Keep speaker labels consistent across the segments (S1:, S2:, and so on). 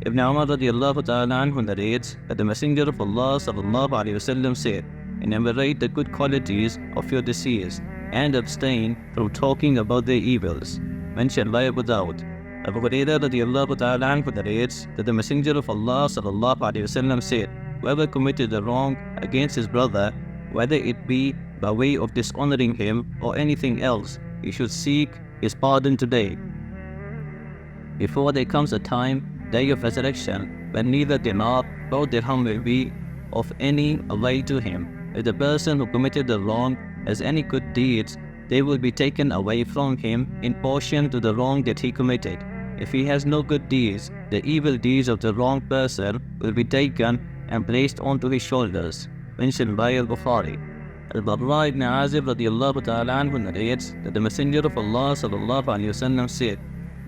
S1: Ibn Umar radiallahu ta'ala anhu narrates that the Messenger of Allah sallallahu alayhi wasallam said, "Enumerate the good qualities of your deceased and abstain from talking about their evils." Mentioned by Abu Dawud. Abu Hurairah radiallahu ta'ala anhu narrates that the Messenger of Allah sallallahu alayhi wasallam said, "Whoever committed a wrong against his brother, whether it be by way of dishonoring him or anything else, he should seek his pardon today, before there comes a time, day of resurrection, when neither dinar nor dirham will be of any avail to him. If the person who committed the wrong has any good deeds, they will be taken away from him in portion to the wrong that he committed. If he has no good deeds, the evil deeds of the wrong person will be taken and placed onto his shoulders." Mentioned by Al-Bukhari. Al-Barra ibn Azib radiallahu ta'ala anhu narrates that the Messenger of Allah sallallahu alayhi wasallam said,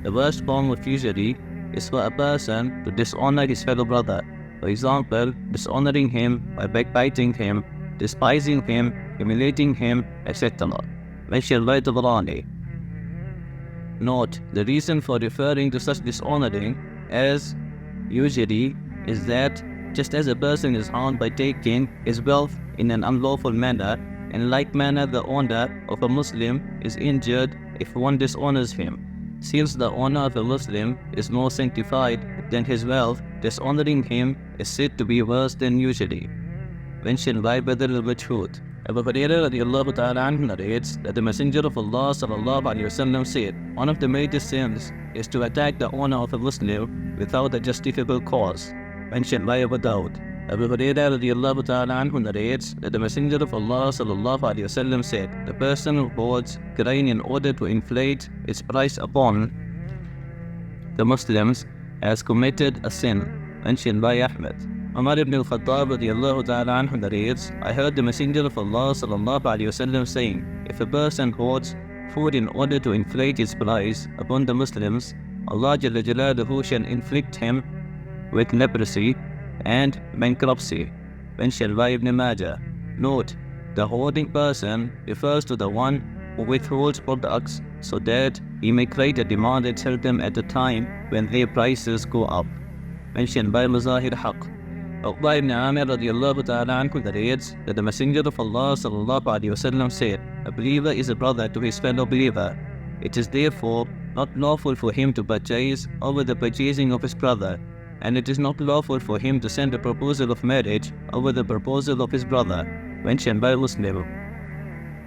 S1: "The worst form of usury is for a person to dishonor his fellow brother. For example, dishonoring him by backbiting him, despising him, humiliating him, etc." Mentioned by Tabarani. Note, the reason for referring to such dishonoring as usury is that just as a person is harmed by taking his wealth in an unlawful manner, in like manner the honor of a Muslim is injured if one dishonors him. Since the honor of a Muslim is more sanctified than his wealth, dishonoring him is said to be worse than usury. Mentioned by Badr al-Majhud. Abu Hurairah radiallahu ta'ala anhu narrates that the Messenger of Allah sallallahu alayhi wasallam said, "One of the major sins is to attack the honor of a Muslim without a justifiable cause." Mentioned by Abu Dawud. Abu Hurairah radiallahu ta'ala anhu narrates that the Messenger of Allah sallallahu alayhi wasallam said, "The person who hoards grain in order to inflate its price upon the Muslims has committed a sin." Mentioned by Ahmed. Umar ibn al-Khattab radiallahu ta'ala anhu narrates, "I heard the Messenger of Allah sallallahu alayhi wasallam saying, if a person hoards food in order to inflate its price upon the Muslims, Allah Jalla Jalaluhu shall inflict him with leprosy and bankruptcy." Mentioned by Ibn Majah. Note, the hoarding person refers to the one who withholds products so that he may create a demand and sell them at a time when their prices go up. Mentioned by Mazahir Haq. Uqba ibn Amir radiallahu ta'ala anhu narrates that the Messenger of Allah sallallahu alayhi wasallam said, "A believer is a brother to his fellow believer. It is therefore not lawful for him to purchase over the purchasing of his brother, and it is not lawful for him to send a proposal of marriage over the proposal of his brother." Mentioned by Muslim.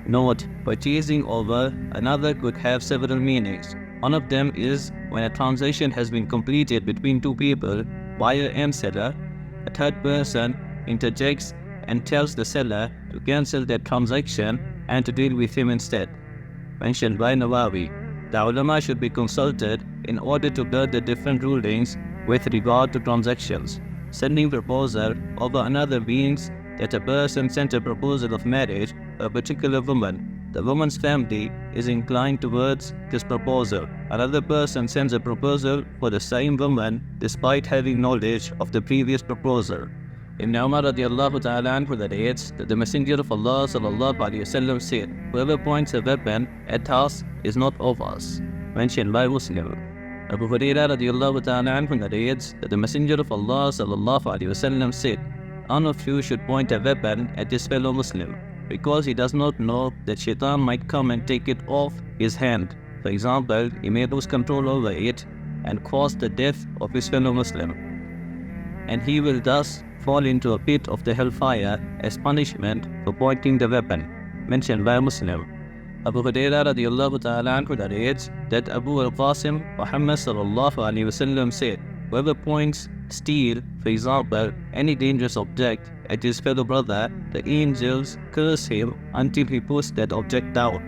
S1: Note, purchasing over another could have several meanings. One of them is when a transaction has been completed between two people, buyer and seller, a third person interjects and tells the seller to cancel that transaction and to deal with him instead. Mentioned by Nawawi. The ulama should be consulted in order to learn the different rulings with regard to transactions. Sending proposal over another means that a person sent a proposal of marriage to a particular woman. The woman's family is inclined towards this proposal. Another person sends a proposal for the same woman despite having knowledge of the previous proposal. Ibn Umar radiallahu ta'ala anhu narrates that the Messenger of Allah sallallahu alayhi wasallam said, "Whoever points a weapon at us is not of us." Mentioned by Muslim. Abu Hurairah radiallahu ta'ala anhu narrates that the Messenger of Allah sallallahu alayhi wasallam said, "None of you should point a weapon at his fellow Muslim, because he does not know that shaitan might come and take it off his hand. For example, he may lose control over it and cause the death of his fellow Muslim, and he will thus fall into a pit of the hellfire as punishment for pointing the weapon." Mentioned by Muslim. Abu Hurairah radiallahu ta'ala anhu narrates that Abu al-Qasim Muhammad sallallahu alayhi wasallam said, "Whoever points steel, for example, any dangerous object at his fellow brother, the angels curse him until he puts that object down,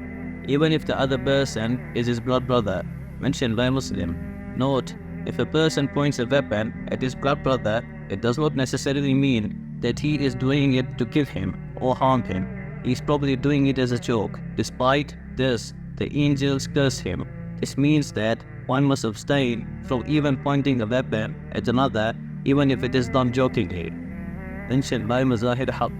S1: even if the other person is his blood brother." Mentioned by Muslim. Note, if a person points a weapon at his blood brother, it does not necessarily mean that he is doing it to kill him or harm him. He is probably doing it as a joke. Despite this, the angels curse him. This means that one must abstain from even pointing a weapon at another, even if it is done jokingly. Mentioned by Mazahir Haq.